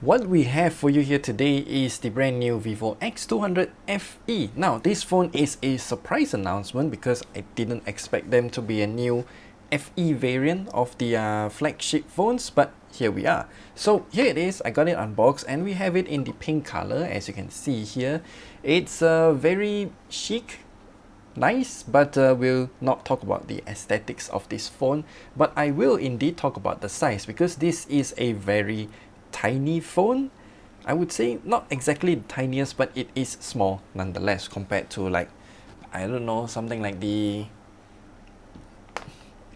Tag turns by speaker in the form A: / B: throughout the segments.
A: What we have for you here today is the brand new Vivo X200 FE. Now, this phone is a surprise announcement because I didn't expect them to be a new FE variant of the flagship phones, but here we are. So here it is, I got it unboxed and we have it in the pink color. As you can see here, it's very chic, nice, but we'll not talk about the aesthetics of this phone, but I will indeed talk about the size because this is a very tiny phone. I would say not exactly the tiniest, but it is small nonetheless compared to, like, I don't know, something like the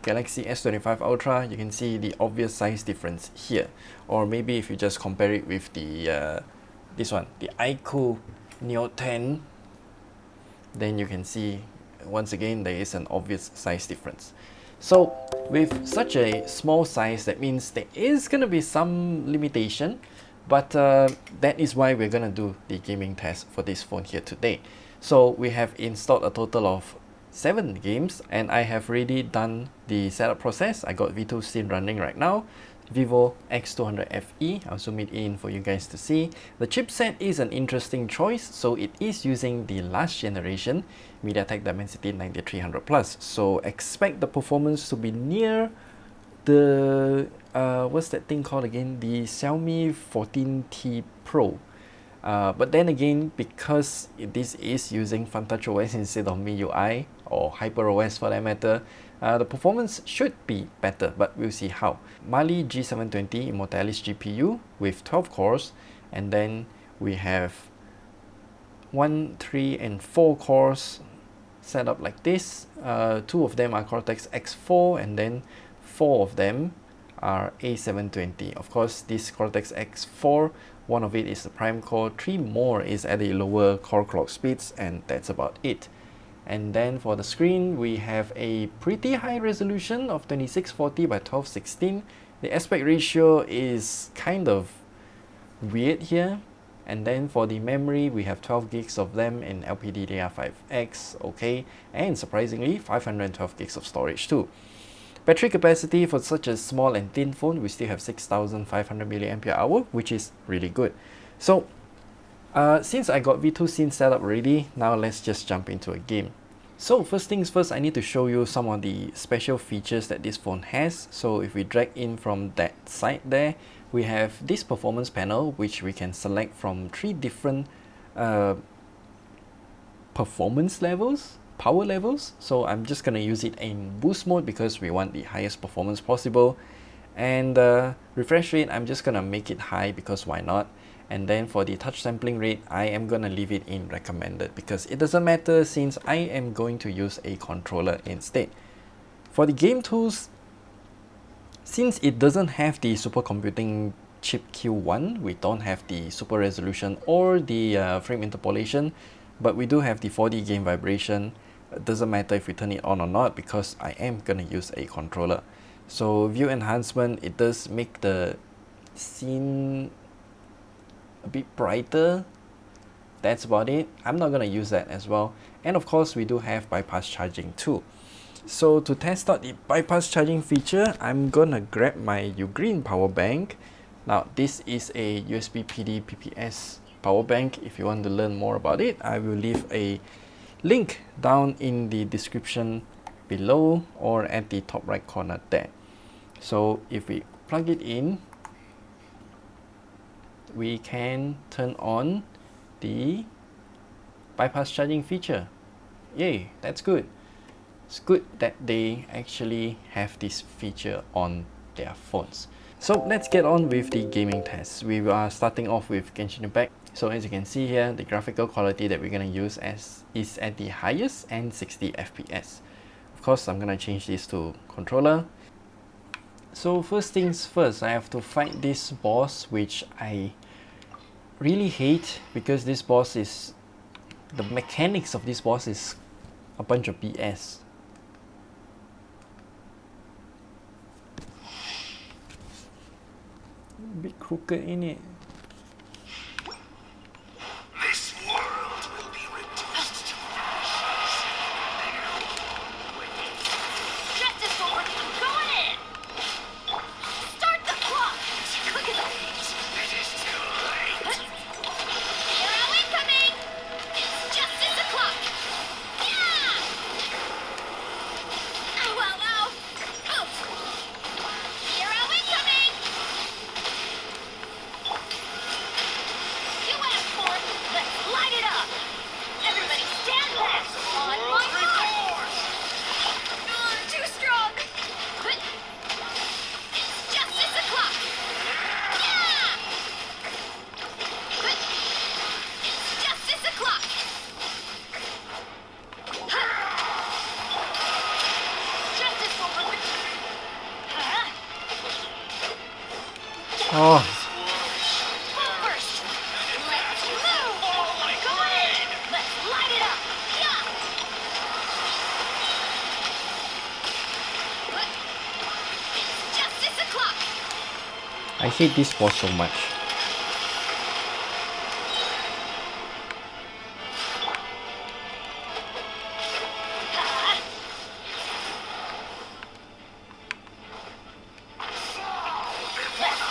A: Galaxy S25 Ultra. You can see the obvious size difference here, or maybe if you just compare it with the this one, the iQOO Neo 10, then you can see once again there is an obvious size difference. So with such a small size, that means there is going to be some limitation, but that is why we're going to do the gaming test for this phone here today. So we have installed a total of 7 games and I have already done the setup process. I got V2 Scene running right now. Vivo X200 FE, I'll zoom it in for you guys to see. The chipset is an interesting choice, so it is using the last generation MediaTek Dimensity 9300 Plus. So expect the performance to be near the what's that thing called again? The Xiaomi 14T Pro. But then again, because this is using FunTouchOS instead of MIUI or HyperOS for that matter, the performance should be better, but we'll see how. Mali G720 Immortalis GPU with 12 cores, and then we have 1, 3, and 4 cores set up like this. 2 of them are Cortex X4, and then 4 of them are A720. Of course, this Cortex X4, one of it is the prime core, 3 more is at the lower core clock speeds, and that's about it. And then for the screen, we have a pretty high resolution of 2640 by 1216. The aspect ratio is kind of weird here. And then for the memory, we have 12 gigs of them in LPDDR5X, okay, and surprisingly 512 gigs of storage too. Battery capacity for such a small and thin phone, we still have 6500 mAh, which is really good. So since I got V2 Scene set up already, now let's just jump into a game. So first things first, I need to show you some of the special features that this phone has. So if we drag in from that side there, we have this performance panel, which we can select from 3 different performance levels, power levels. So I'm just going to use it in boost mode because we want the highest performance possible. And refresh rate, I'm just going to make it high because why not. And then for the touch sampling rate, I am going to leave it in recommended because it doesn't matter since I am going to use a controller instead. For the game tools, since it doesn't have the supercomputing chip Q1, we don't have the super resolution or the frame interpolation, but we do have the 4D game vibration. It doesn't matter if we turn it on or not because I am going to use a controller. So view enhancement, it does make the scene a bit brighter. That's about it. I'm not going to use that as well. And of course, we do have bypass charging too. So to test out the bypass charging feature, I'm gonna grab my Ugreen power bank. Now this is a USB PD PPS power bank. If you want to learn more about it, I will leave a link down in the description below or at the top right corner there. So if we plug it in, we can turn on the bypass charging feature. Yay, that's good. It's good that they actually have this feature on their phones. So let's get on with the gaming test. We are starting off with Genshin Impact. So as you can see here, the graphical quality that we're going to use is at the highest and 60 FPS. Of course, I'm going to change this to controller. So first things first, I have to fight this boss, which I really hate because this boss is, the mechanics of this boss is a bunch of BS. A bit crooked in it.
B: This world will be reduced to ashes.
C: Justice Sword, I'm going in! Start the clock!
B: It is too
A: I hate this boss so much.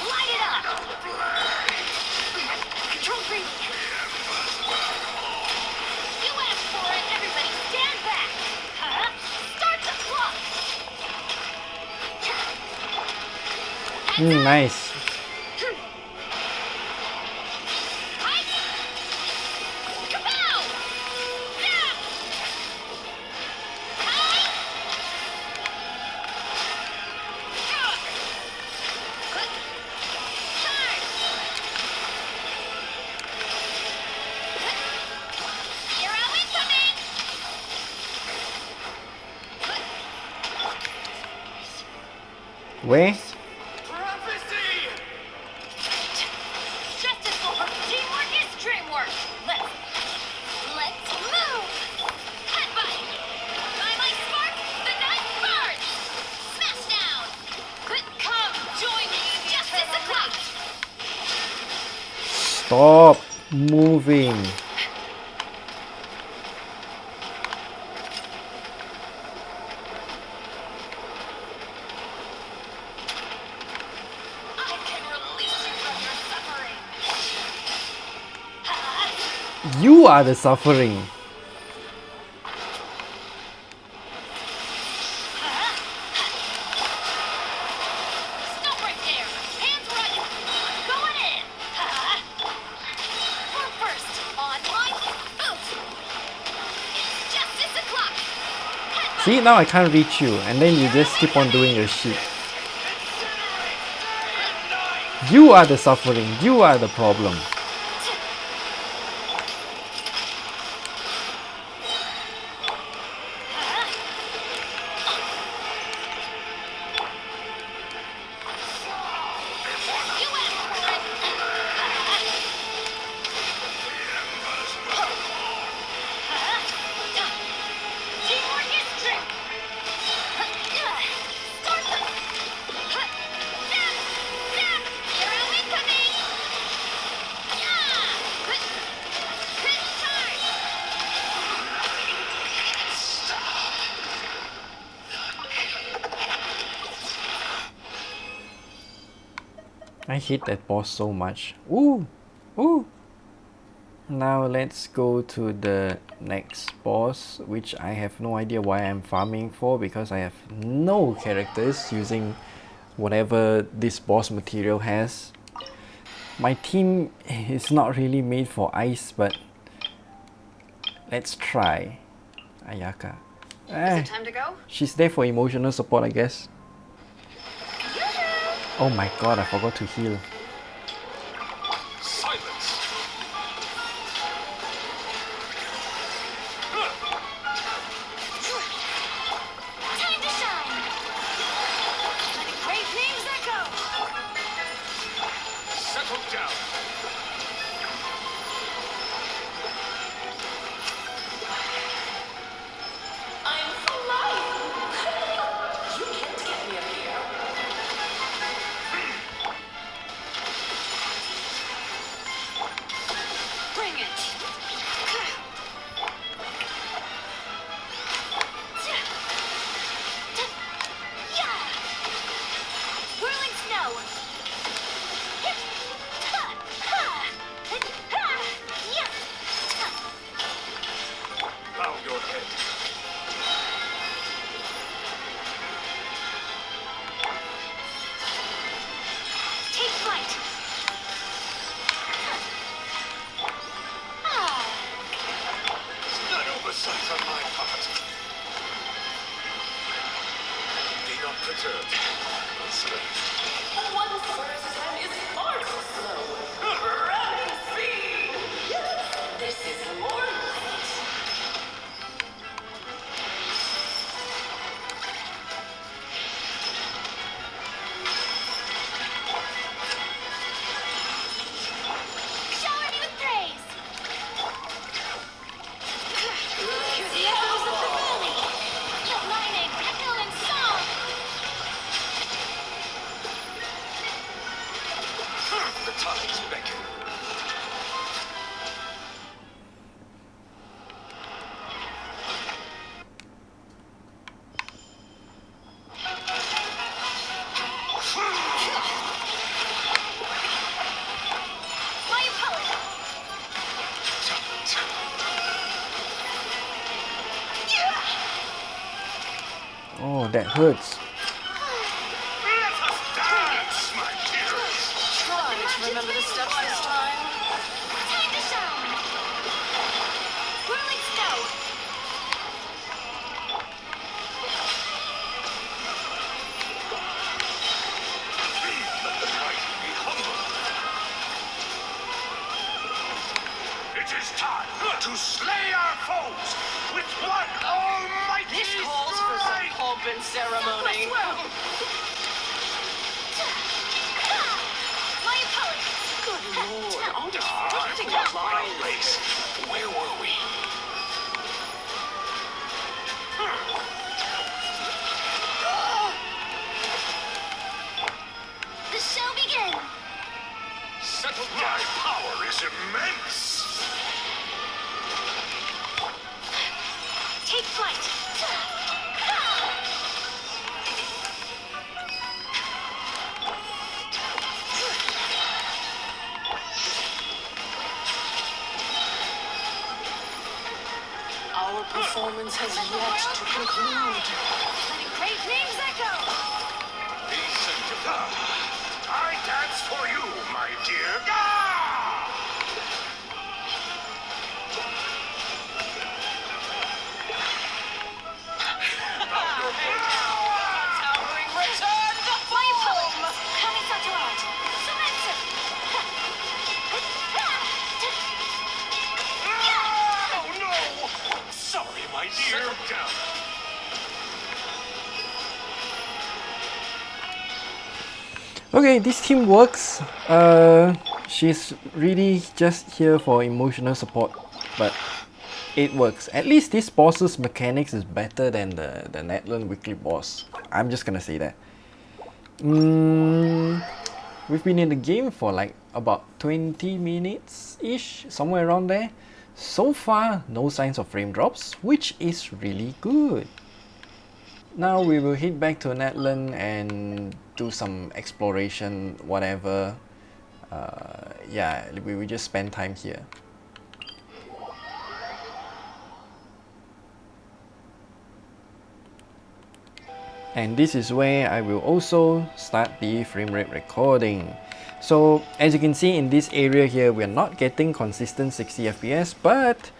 C: Light it up! Control freak! You asked for it, everybody stand back! Start the clock!
A: Nice.
C: Kapow! Yeah! Hi! Hero incoming!
A: Where?
B: Prophecy!
C: Justice for teamwork is dreamwork! Let's move! Headbutt! By my spark, the night burns! Smash down! Come join me in Justice o'clock!
A: Stop moving.
C: I can release you from your suffering!
A: You are the suffering.
C: Stop right there! Hands right! Going in! For first, on my boot! It's Justice o'clock!
A: See, now I can't reach you, and then you just keep on doing your shit. You are the suffering. You are the problem.
C: You asked for it! Teamwork is strength! Start them! Zap! Zap! Hero incoming! Charge!
A: I hate that boss so much. Ooh! Ooh! Now let's go to the next boss, which I have no idea why I'm farming for, because I have no characters using whatever this boss material has. My team is not really made for ice, but let's try. Ayaka.
C: Time to go?
A: She's there for emotional support, I guess. Oh my god, I forgot to heal.
B: Silence!
C: Time to shine! Letting great names echo!
B: Settle down!
C: I'm flying! You can't get me up here! Bring it! Yeah! Whirling snow!
A: that hurts.
B: Let us dance, my dearest.
D: Try to remember the steps this time.
C: Time to shine. Whirling snow.
B: Let the mighty be humble. It is time to slay our foes with one almighty
D: This calls for some
B: strike.
D: pomp and ceremony.
C: My apologies.
D: Good lord, I'll just
B: Ah,
D: floating the
B: well,
D: line.
B: race. Where were we?
C: The show begins.
B: Settle down. My power is immense.
C: Take flight.
D: Our performance has yet to conclude.
C: Letting great names echo.
B: I dance for you, my dear. Ah!
D: Towering return to
C: My
D: form!
C: apologies. Coming such out. Surrender.
B: Oh no! Sorry, my dear. Settle down.
A: Okay, this team works. She's really just here for emotional support, but it works. At least this boss's mechanics is better than the Netland weekly boss. I'm just gonna say that. We've been in the game for like about 20 minutes-ish, somewhere around there. So far, no signs of frame drops, which is really good. Now we will head back to Netland and do some exploration, whatever. Yeah, we will just spend time here. And this is where I will also start the frame rate recording. So as you can see in this area here, we're not getting consistent 60 FPS, but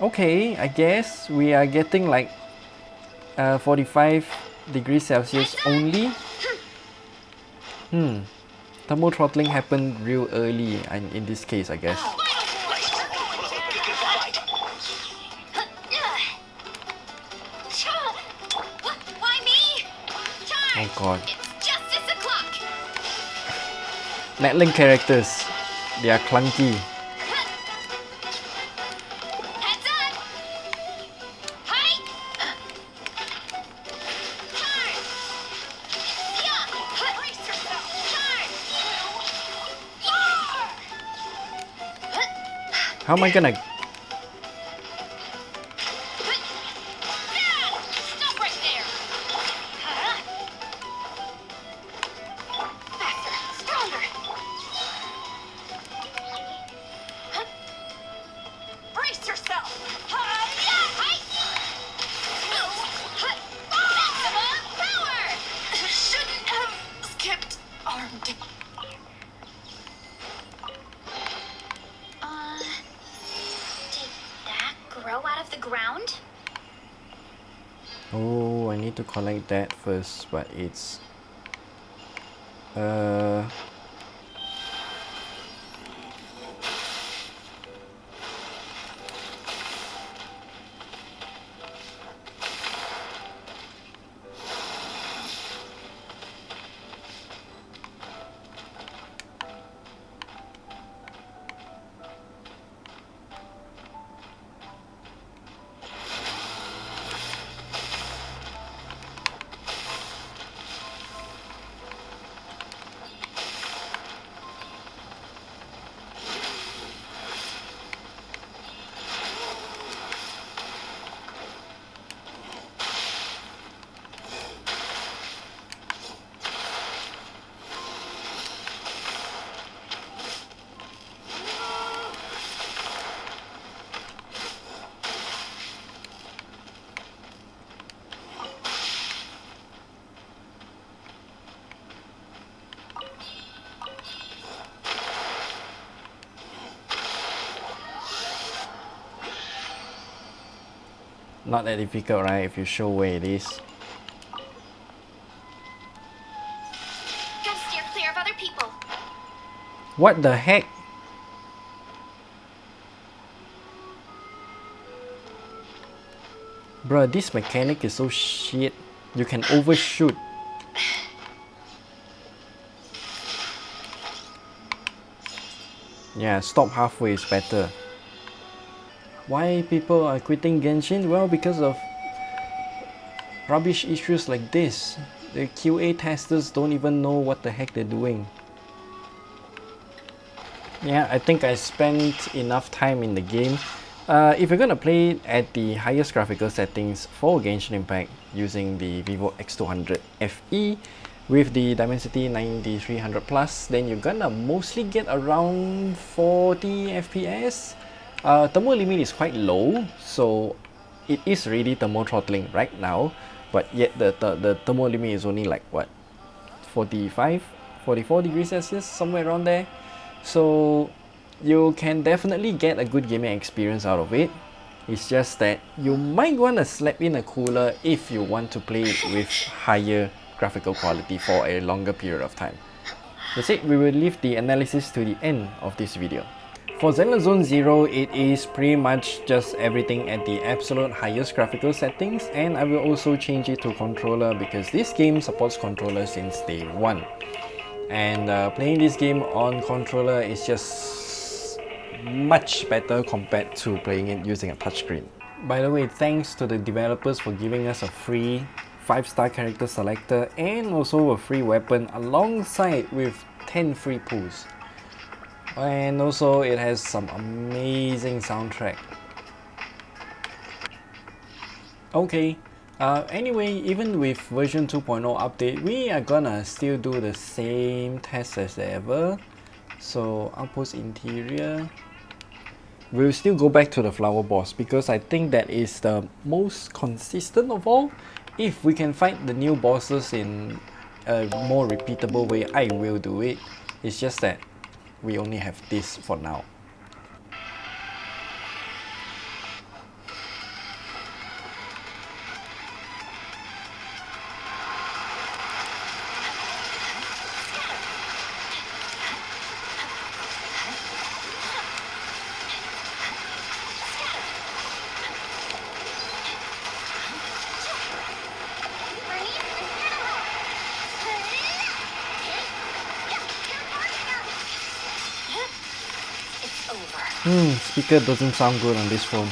A: okay, I guess we are getting like 45 degrees Celsius only. Thermal throttling happened real early in this case, I guess.
C: Why me? Charge.
A: Oh god.
C: It's justice o'clock.
A: Netland characters, they are clunky.
C: Heads up. Hi. Charge. Yeah. Brace yourself. Charge.
A: How am I gonna...
C: Stop right there. Faster. Stronger. Brace yourself. Maximum power.
D: Shouldn't have skipped armed.
C: Did that grow out of the ground?
A: Oh, I need to collect that first, but it's... Not that difficult, right, if you show where it is.
C: Gotta steer clear of other people.
A: What the heck? Bruh, this mechanic is so shit. You can overshoot. Yeah, stop halfway is better. Why people are quitting Genshin? Well, because of rubbish issues like this. The QA testers don't even know what the heck they're doing. Yeah, I think I spent enough time in the game. If you're gonna play at the highest graphical settings for Genshin Impact using the Vivo X200 FE with the Dimensity 9300 Plus, then you're gonna mostly get around 40 FPS. Thermal limit is quite low, so it is really thermal throttling right now, but yet the thermal limit is only like what, 45, 44 degrees Celsius, somewhere around there. So you can definitely get a good gaming experience out of it. It's just that you might want to slap in a cooler if you want to play it with higher graphical quality for a longer period of time. That's it, we will leave the analysis to the end of this video. For Zenless Zone Zero, it is pretty much just everything at the absolute highest graphical settings, and I will also change it to controller because this game supports controller since day one. And playing this game on controller is just much better compared to playing it using a touchscreen. By the way, thanks to the developers for giving us a free 5-star character selector and also a free weapon alongside with 10 free pulls. And also it has some amazing soundtrack. Okay, anyway, even with version 2.0 update, we are gonna still do the same tests as ever. So outpost interior, we'll still go back to the flower boss because I think that is the most consistent of all. If we can fight the new bosses in a more repeatable way, I will do it. It's just that we only have this for now. Speaker doesn't sound good on this phone.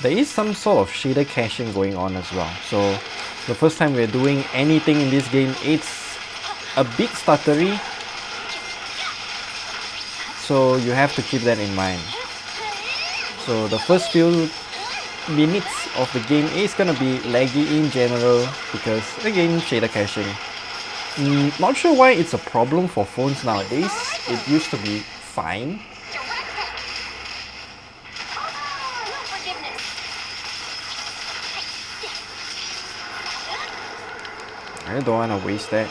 A: There is some sort of shader caching going on as well. So the first time we're doing anything in this game, it's a bit stuttery. So you have to keep that in mind. So the first few minutes of the game is gonna be laggy in general because again, shader caching. Not sure why it's a problem for phones nowadays. It used to be fine. I don't want to waste that.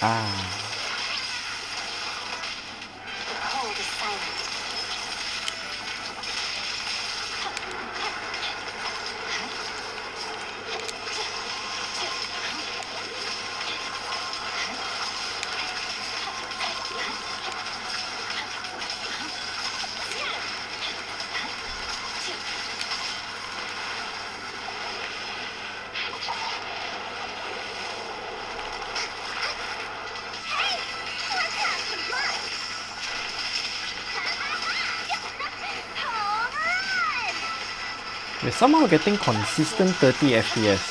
A: Ah.
C: The cold is silent.
A: We're somehow getting consistent 30 FPS.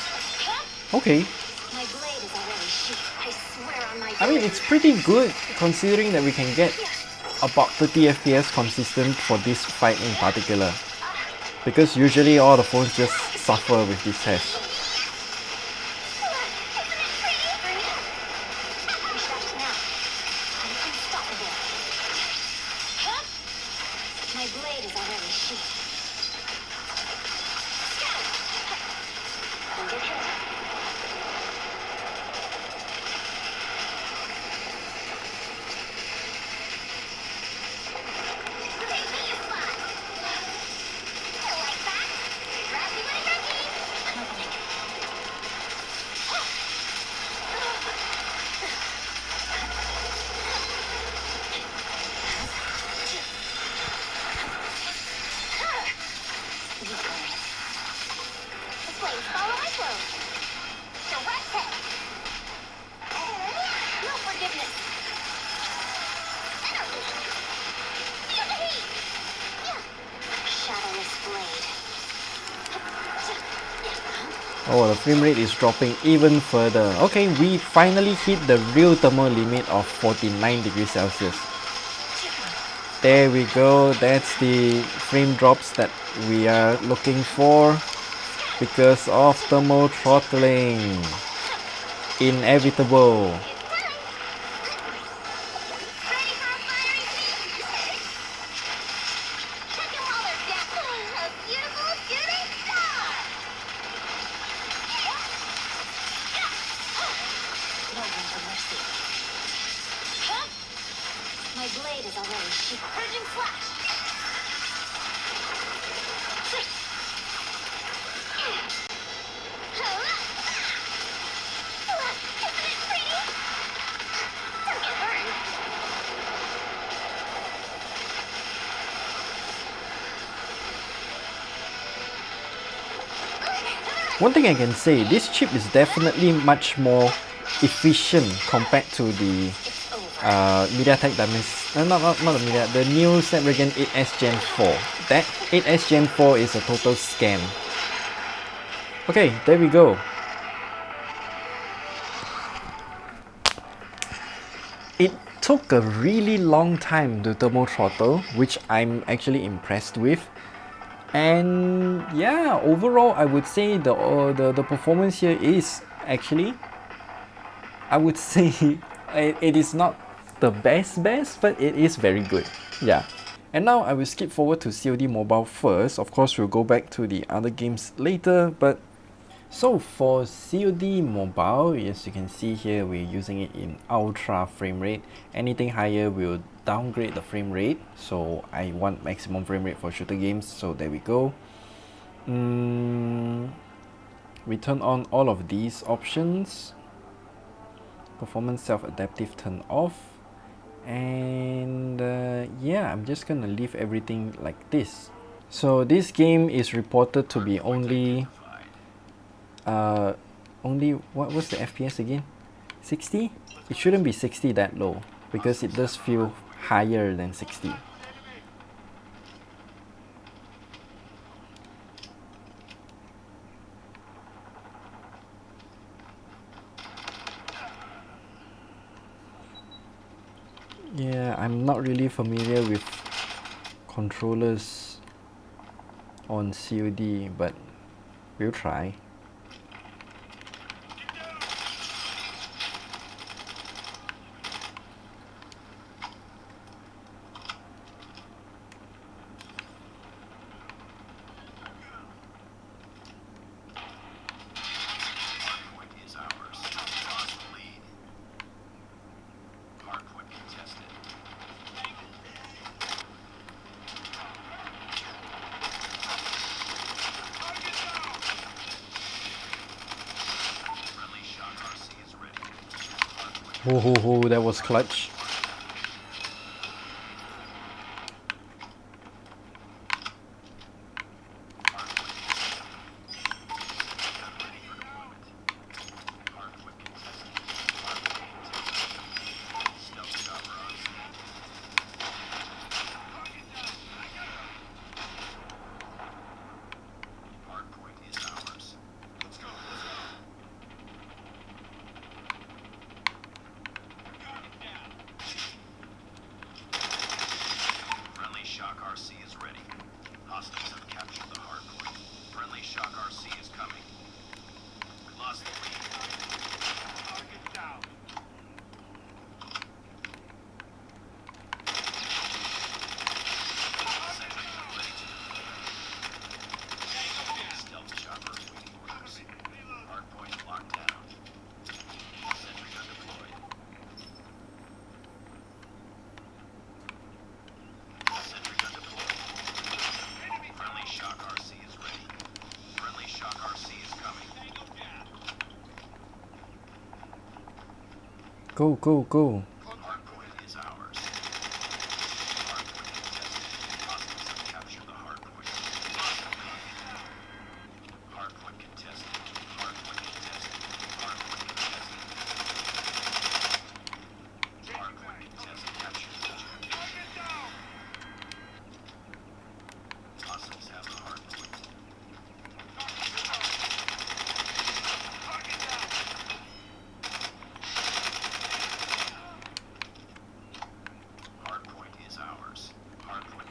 A: Okay.
C: My blade is already sheathed. I swear on my
A: I mean, it's pretty good considering that we can get about 30 FPS consistent for this fight in particular. Because usually all the phones just suffer with this test.
C: My blade is already sheathed. Don't get hit. Take me a spot. You like that? Grab me with a cookie. I'm opening. The flames follow my flow. Direct hit. No forgiveness. Energy. Feel the heat. Shadowless blade.
A: Oh, the frame rate is dropping even further. Okay, we finally hit the real thermal limit of 49 degrees Celsius. There we go. That's the frame drops that we are looking for because of thermal throttling. Inevitable.
C: Ready for a fiery feast? Check it while they're down. A beautiful shooting star. No room for mercy. My blade is already sheathed. Purging flash. Isn't it pretty? Don't get burned.
A: One thing I can say, this chip is definitely much more efficient compared to the MediaTek Dimensity, not the the new Snapdragon 8S Gen 4. That 8S Gen 4 is a total scam. Okay, there we go. It took a really long time to thermal throttle, which I'm actually impressed with. And yeah, overall I would say the performance here is actually, I would say it is not the best, but it is very good. Yeah. And now I will skip forward to COD Mobile first. Of course, we'll go back to the other games later, but so for COD Mobile, as you can see here, we're using it in ultra frame rate. Anything higher will downgrade the frame rate, so I want maximum frame rate for shooter games, so there we go. We turn on all of these options. Performance self-adaptive turn off, and yeah, I'm just gonna leave everything like this. So this game is reported to be only what was the FPS again? 60? It shouldn't be 60 that low because it does feel higher than 60. Yeah, I'm not really familiar with controllers on COD, but we'll try. Oh, that was clutch. Go, go, go.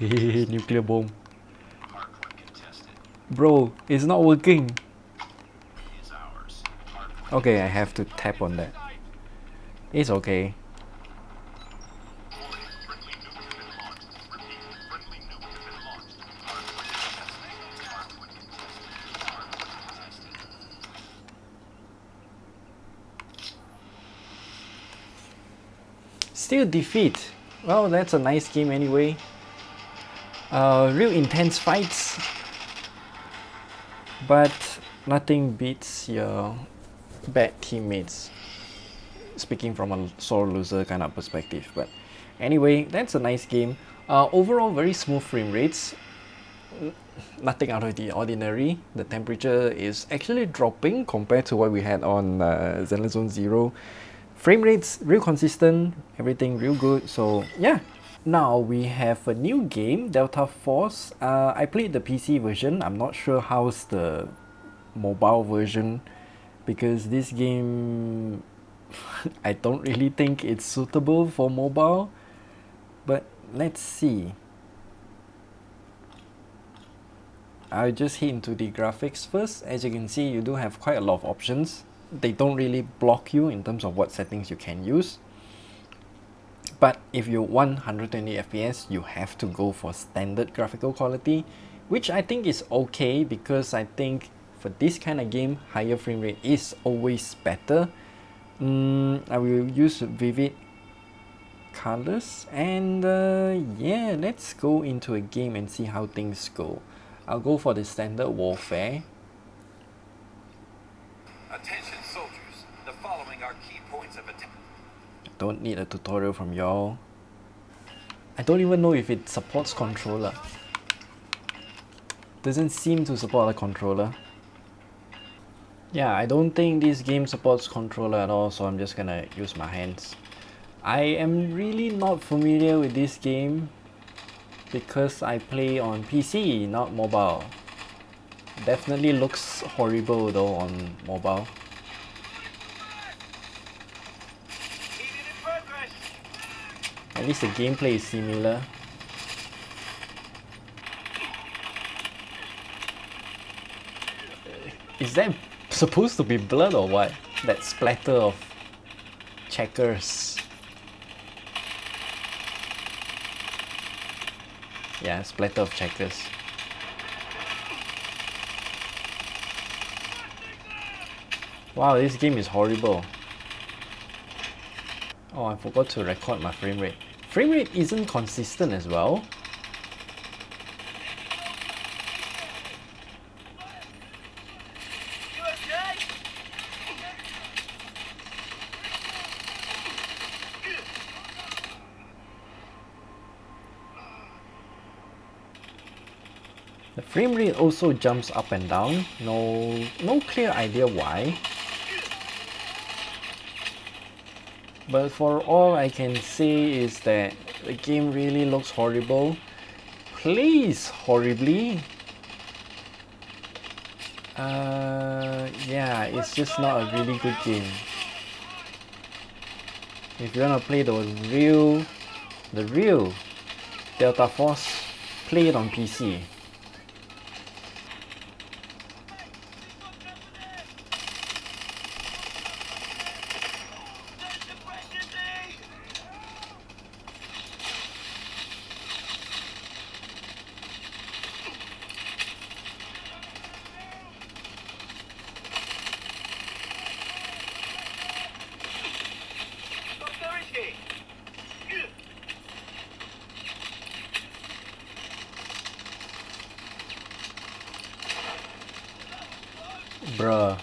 A: Nuclear bomb. Bro, it's not working. Okay, I have to tap on that. It's okay. Still defeat. Well, that's a nice game anyway. Real intense fights, but nothing beats your bad teammates. Speaking from a sore loser kind of perspective, but anyway, that's a nice game. Overall, very smooth frame rates. Nothing out of the ordinary. The temperature is actually dropping compared to what we had on Zenless Zone Zero. Frame rates real consistent, everything real good. So yeah. Now we have a new game, Delta Force. I played the PC version. I'm not sure how's the mobile version, because this game I don't really think it's suitable for mobile. But let's see. I'll just hit into the graphics first. As you can see, you do have quite a lot of options. They don't really block you in terms of what settings you can use. But if you want 120 FPS, you have to go for standard graphical quality, which I think is okay, because I think for this kind of game, higher frame rate is always better. I will use vivid colors, and yeah, let's go into a game and see how things go. I'll go for the standard warfare.
E: Attention soldiers, the following are key points of attack.
A: Don't need a tutorial from y'all. I don't even know if it supports controller. Doesn't seem to support a controller. Yeah, I don't think this game supports controller at all, so I'm just gonna use my hands. I am really not familiar with this game because I play on PC, not mobile. Definitely looks horrible though on mobile. At least the gameplay is similar. Is that supposed to be blood or what? That splatter of checkers. Yeah, splatter of checkers. Wow, this game is horrible. Oh, I forgot to record my frame rate. Frame rate isn't consistent as well. The frame rate also jumps up and down, no clear idea why. But for all I can say is that the game really looks horrible, plays horribly. Yeah, it's just not a really good game. If you wanna play the real Delta Force, play it on PC. Bruh.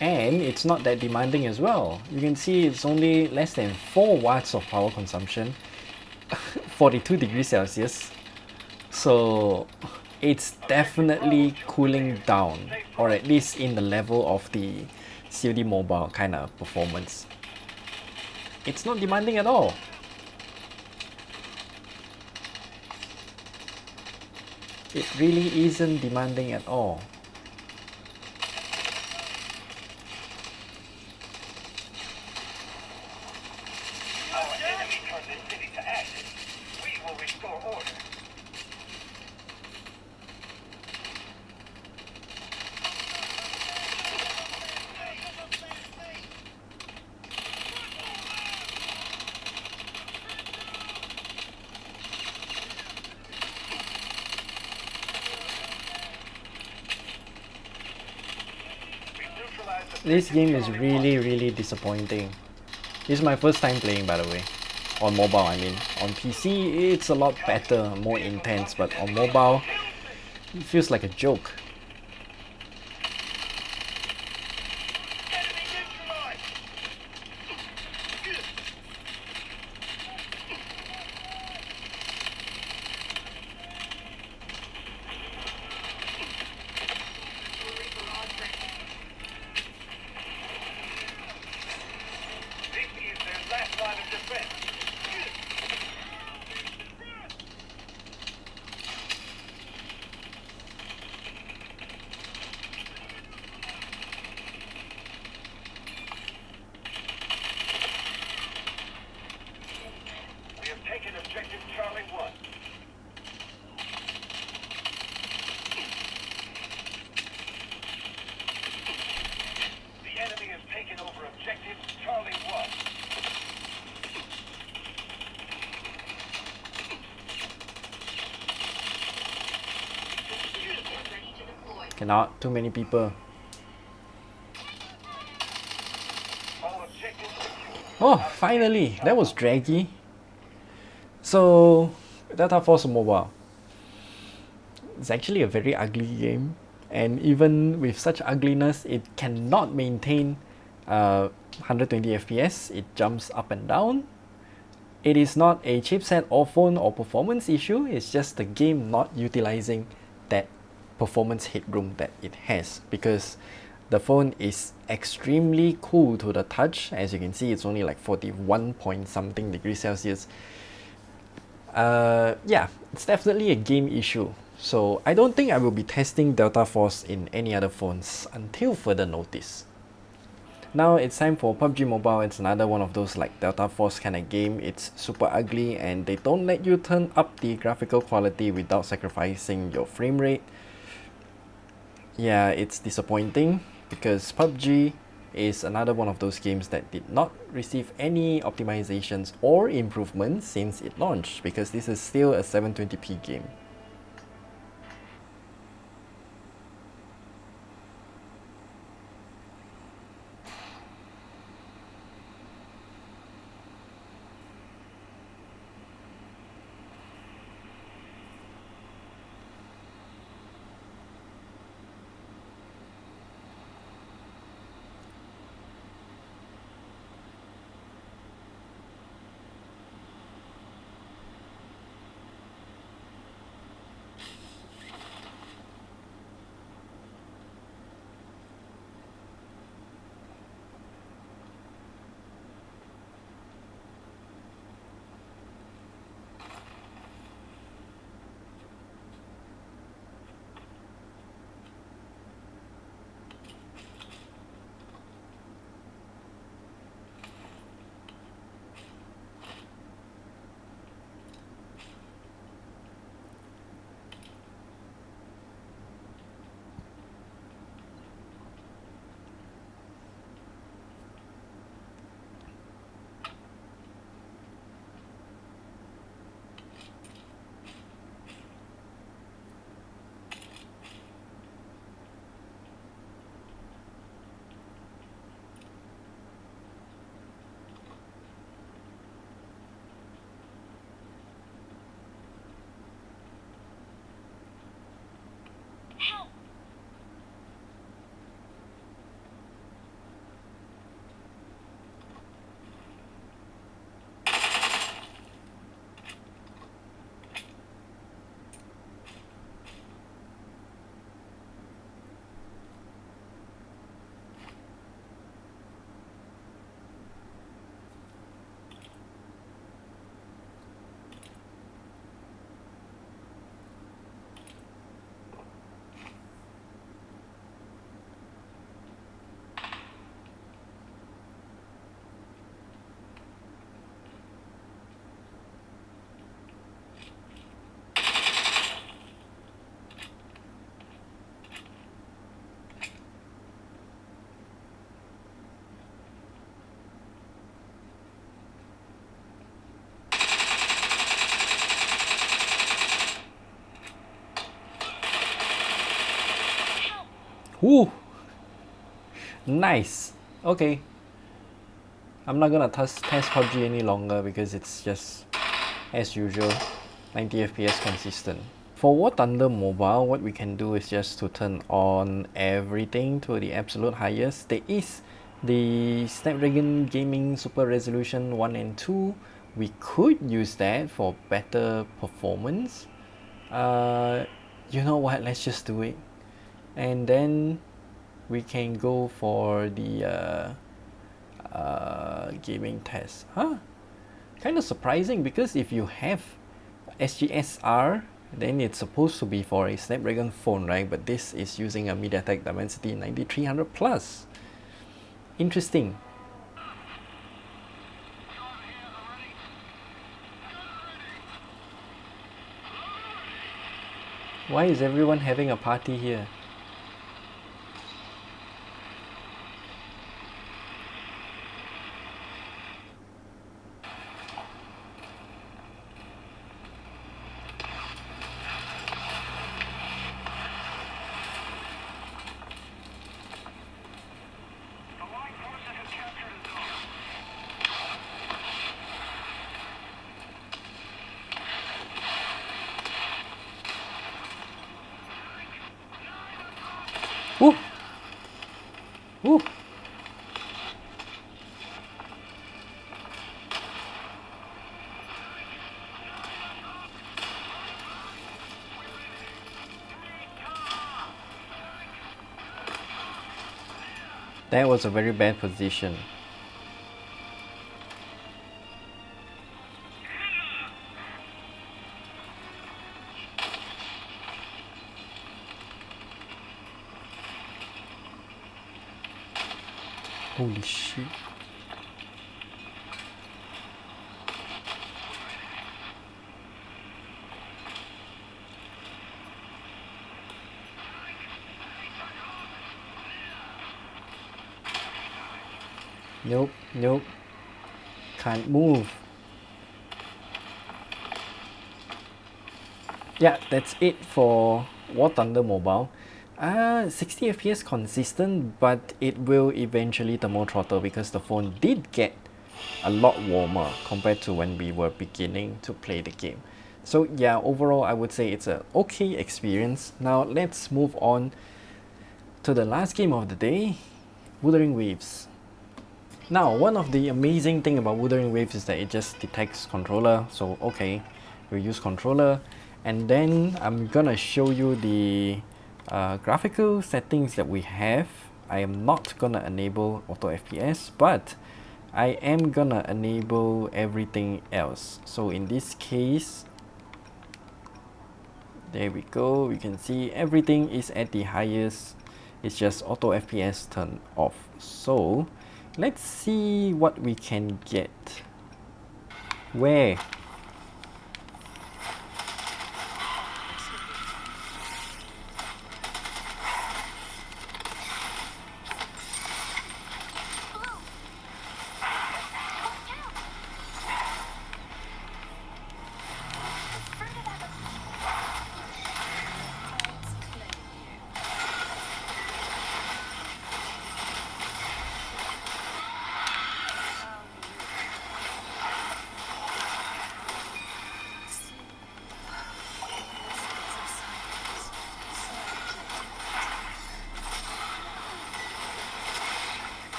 A: And it's not that demanding as well. You can see it's only less than 4 watts of power consumption, 42 degrees Celsius. So it's definitely cooling down, or at least in the level of the COD Mobile kind of performance. It's not demanding at all. It really isn't demanding at all. This game is really disappointing. This is my first time playing, by the way. On mobile, I mean. On PC, it's a lot better, more intense, but on mobile, it feels like a joke. Cannot, too many people. Oh, finally! That was draggy. So, Delta Force Mobile. It's actually a very ugly game, and even with such ugliness, it cannot maintain 120 FPS. It jumps up and down. It is not a chipset or phone or performance issue, it's just the game not utilizing that performance headroom that it has, because the phone is extremely cool to the touch. As you can see, it's only like 41 point something degrees Celsius. Yeah, it's definitely a game issue. So I don't think I will be testing Delta Force in any other phones until further notice. Now it's time for PUBG Mobile. It's another one of those like Delta Force kind of game. It's super ugly and they don't let you turn up the graphical quality without sacrificing your frame rate. Yeah, it's disappointing because PUBG is another one of those games that did not receive any optimizations or improvements since it launched, because this is still a 720p game. Ooh, nice. Okay, I'm not gonna test PUBG any longer because it's just as usual 90 FPS consistent. For War Thunder Mobile, what we can do is just to turn on everything to the absolute highest. There is the Snapdragon Gaming Super Resolution 1 and 2. We could use that for better performance. You know what, let's just do it. And then we can go for the gaming test. Kind of surprising, because if you have SGSR, then it's supposed to be for a Snapdragon phone, right? But this is using a MediaTek Dimensity 9300 Plus. Interesting. Why is everyone having a party here? Woo! Woo! That was a very bad position. Holy shit. Nope, nope. Can't move. Yeah, that's it for War Thunder Mobile. 60 FPS consistent, but it will eventually thermal throttle because the phone did get a lot warmer compared to when we were beginning to play the game. So yeah, overall I would say it's an okay experience. Now let's move on to the last game of the day, Wuthering Waves. Now, one of the amazing thing about Wuthering Waves is that it just detects controller. So okay, we'll use controller, and then I'm gonna show you the graphical settings that we have. I am not gonna enable auto FPS, but I am gonna enable everything else. So in this case, there we go, we can see everything is at the highest. It's just auto FPS turned off. So let's see what we can get. Where?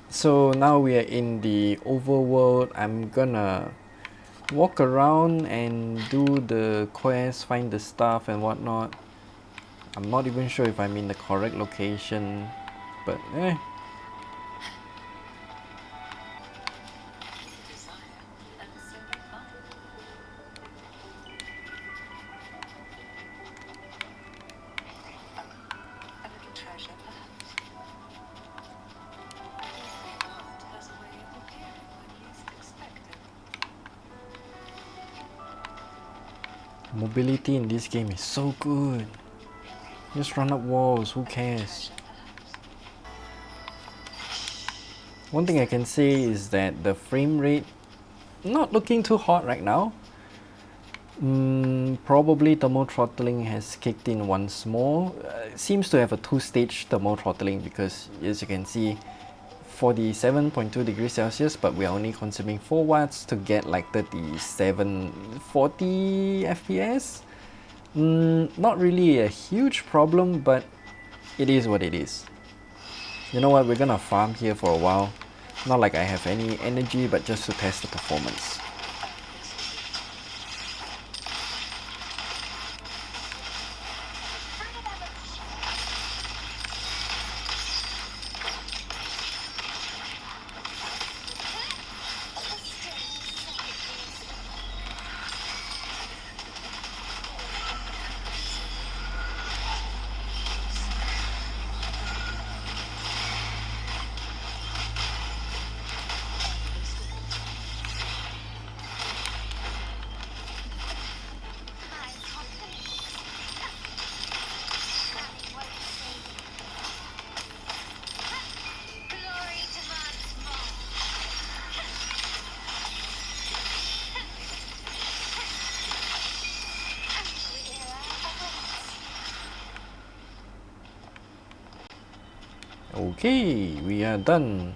A: So now we are in the overworld. I'm gonna walk around and do the quest, find the stuff and whatnot. I'm not even sure if I'm in the correct location, but mobility in this game is so good. Just run up walls, who cares? One thing I can say is that the frame rate not looking too hot right now. Probably thermal throttling has kicked in once more. It seems to have a two-stage thermal throttling because, as you can see, 47.2 degrees Celsius, but we are only consuming 4 watts to get like 40 FPS. Not really a huge problem, but it is what it is. You know what, we're gonna farm here for a while. Not like I have any energy, but just to test the performance. Okay, we are done.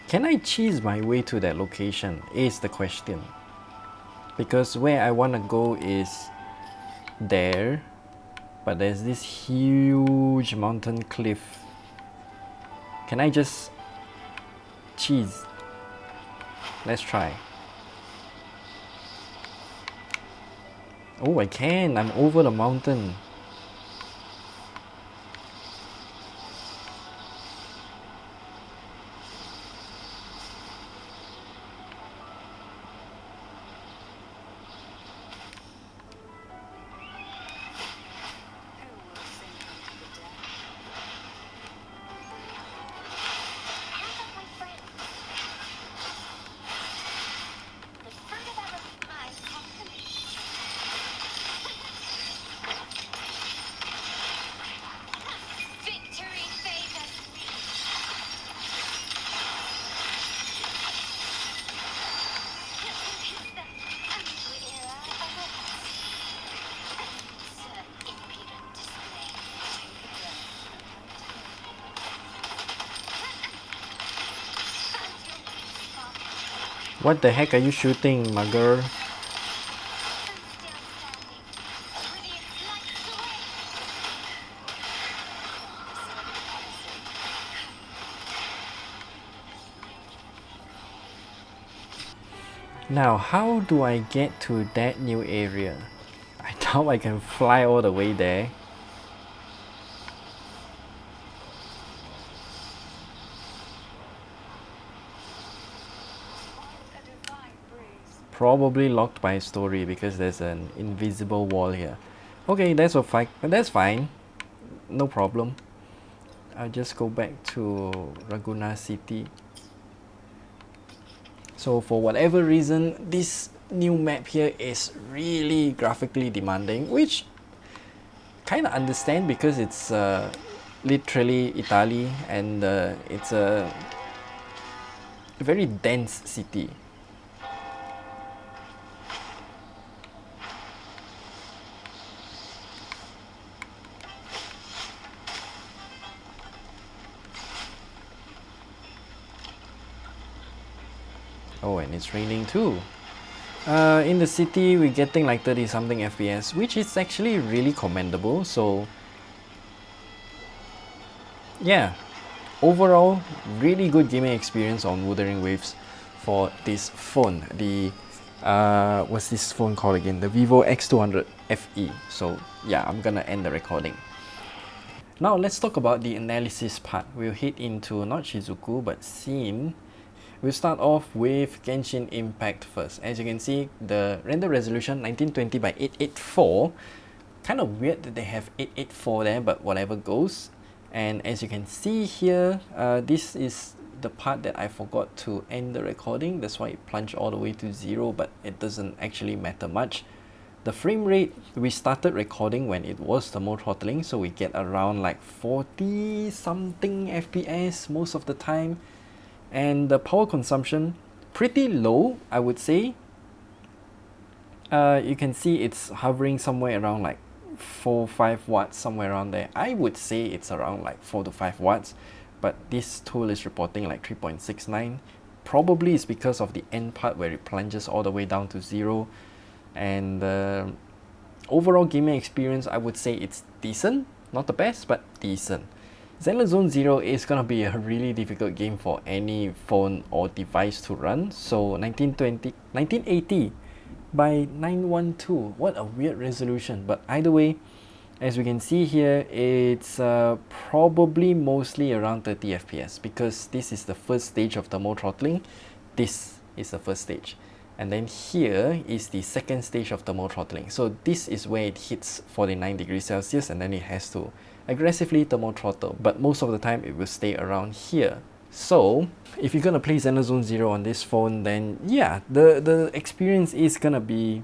A: Can I cheese my way to that location is the question. Because where I want to go is there, but there's this huge mountain cliff. Can I just cheese? Let's try. Oh, I can. I'm over the mountain. What the heck are you shooting, my girl? Now, how do I get to that new area? I doubt I can fly all the way there. Probably locked by story because there's an invisible wall here. Okay, that's fine. No problem. I'll just go back to Raguna City. So for whatever reason, this new map here is really graphically demanding, which kind of understand because it's literally Italy, and it's a very dense city. Oh, and it's raining too. In the city, we're getting like 30 something FPS, which is actually really commendable. So yeah, overall, really good gaming experience on Wuthering Waves for this phone. The what's this phone called again? The Vivo X200 FE. So yeah, I'm gonna end the recording. Now let's talk about the analysis part. We'll hit into not Shizuku but Scene. We'll start off with Genshin Impact first. As you can see, the render resolution 1920 by 884. Kind of weird that they have 884 there, but whatever goes. And as you can see here, this is the part that I forgot to end the recording. That's why it plunged all the way to 0, but it doesn't actually matter much. The frame rate, we started recording when it was thermal throttling, so we get around like 40 something FPS most of the time. And the power consumption, pretty low, I would say. You can see it's hovering somewhere around like 4-5 watts, somewhere around there. I would say it's around like 4 to 5 watts, but this tool is reporting like 3.69. Probably it's because of the end part where it plunges all the way down to 0. And overall gaming experience, I would say it's decent, not the best, but decent. Zenless Zone Zero is gonna be a really difficult game for any phone or device to run. So 1980 by 912, what a weird resolution. But either way, as we can see here, it's probably mostly around 30 FPS because this is the first stage of thermal throttling. This is the first stage. And then here is the second stage of thermal throttling. So this is where it hits 49 degrees Celsius and then it has to aggressively thermal throttle, but most of the time it will stay around here. So if you're gonna play Zenless Zone Zero on this phone, then yeah, the experience is gonna be,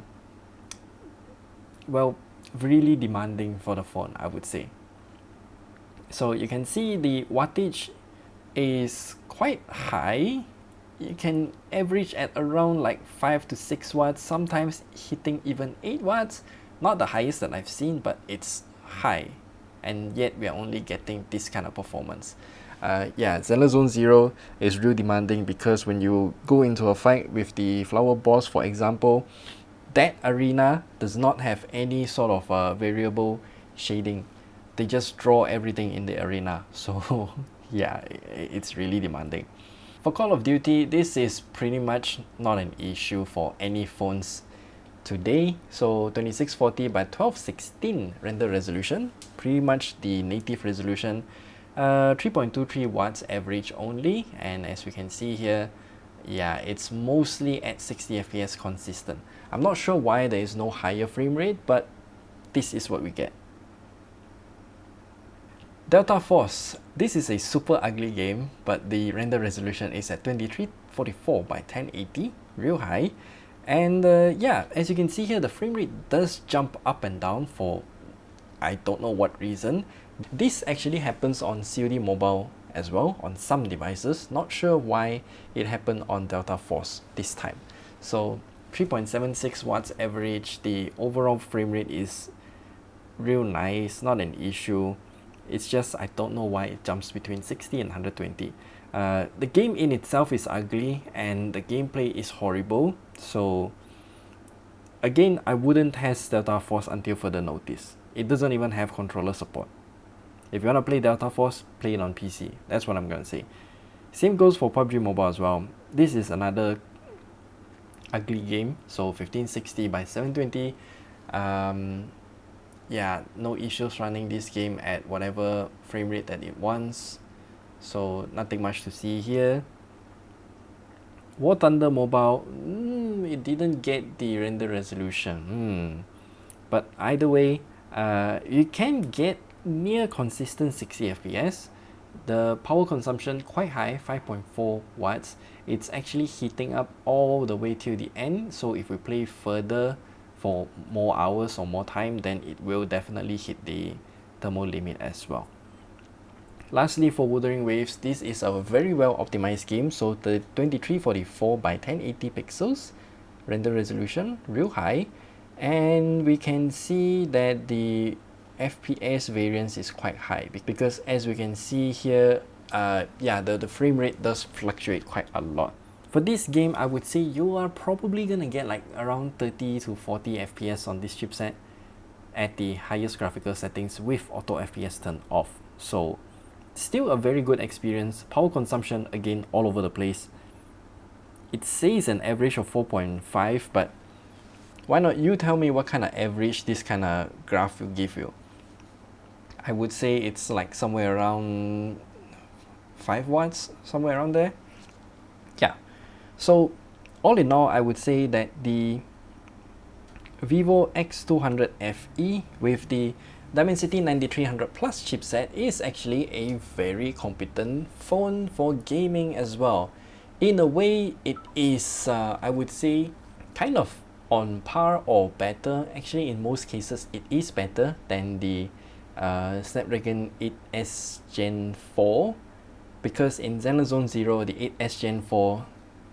A: well, really demanding for the phone, I would say. So you can see the wattage is quite high. You can average at around like 5 to 6 watts, sometimes hitting even 8 watts. Not the highest that I've seen, but it's high. And yet we are only getting this kind of performance. Yeah, Zenless Zone Zero is real demanding because when you go into a fight with the flower boss, for example, that arena does not have any sort of variable shading. They just draw everything in the arena. So yeah, it's really demanding. For Call of Duty, this is pretty much not an issue for any phones today. So 2640 by 1216 render resolution, pretty much the native resolution, 3.23 watts average only. And as we can see here, yeah, it's mostly at 60 FPS consistent. I'm not sure why there is no higher frame rate, but this is what we get. Delta Force, this is a super ugly game, but the render resolution is at 2344 by 1080, real high. And yeah, as you can see here, the frame rate does jump up and down for I don't know what reason. This actually happens on COD Mobile as well, on some devices. Not sure why it happened on Delta Force this time. So 3.76 watts average, the overall frame rate is real nice, not an issue. It's just I don't know why it jumps between 60 and 120. The game in itself is ugly and the gameplay is horrible. So again, I wouldn't test Delta Force until further notice. It doesn't even have controller support. If you want to play Delta Force, play it on PC. That's what I'm going to say. Same goes for PUBG Mobile as well. This is another ugly game. So 1560 by 720. Yeah, no issues running this game at whatever frame rate that it wants. So nothing much to see here. War Thunder Mobile, it didn't get the render resolution. But either way, you can get near consistent 60 FPS. The power consumption quite high, 5.4 watts. It's actually heating up all the way till the end. So if we play further for more hours or more time, then it will definitely hit the thermal limit as well. Lastly, for Wuthering Waves, this is a very well optimized game. So the 2344 by 1080 pixels, render resolution real high, and we can see that the FPS variance is quite high because as we can see here, the frame rate does fluctuate quite a lot. For this game, I would say you are probably gonna get like around 30 to 40 FPS on this chipset at the highest graphical settings with auto FPS turned off. So still a very good experience. Power consumption again all over the place. It says an average of 4.5, but why not you tell me what kind of average this kind of graph will give you? I would say it's like somewhere around 5 watts, somewhere around there. Yeah. So all in all, I would say that the Vivo X200 FE with the Dimensity 9300 Plus chipset is actually a very competent phone for gaming as well. In a way, it is, I would say, kind of on par or better. Actually, in most cases, it is better than the Snapdragon 8S Gen 4, because in Zenless Zone 0, the 8S Gen 4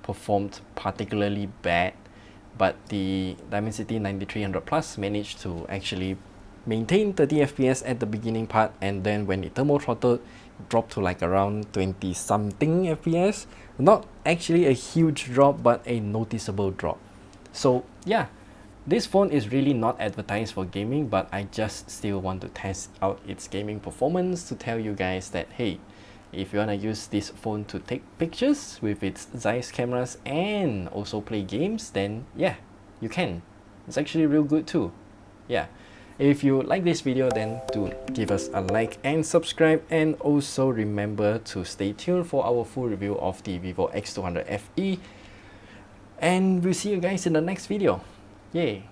A: performed particularly bad, but the Dimensity 9300 Plus managed to actually maintain 30 FPS at the beginning part, and then when it thermal throttled, dropped to like around 20 something FPS. Not actually a huge drop, but a noticeable drop. So yeah, this phone is really not advertised for gaming, but I just still want to test out its gaming performance to tell you guys that hey, if you want to use this phone to take pictures with its Zeiss cameras and also play games, then yeah, you can. It's actually real good too. Yeah. If you like this video, then do give us a like and subscribe, and also remember to stay tuned for our full review of the Vivo X200 FE, and we'll see you guys in the next video. Yay!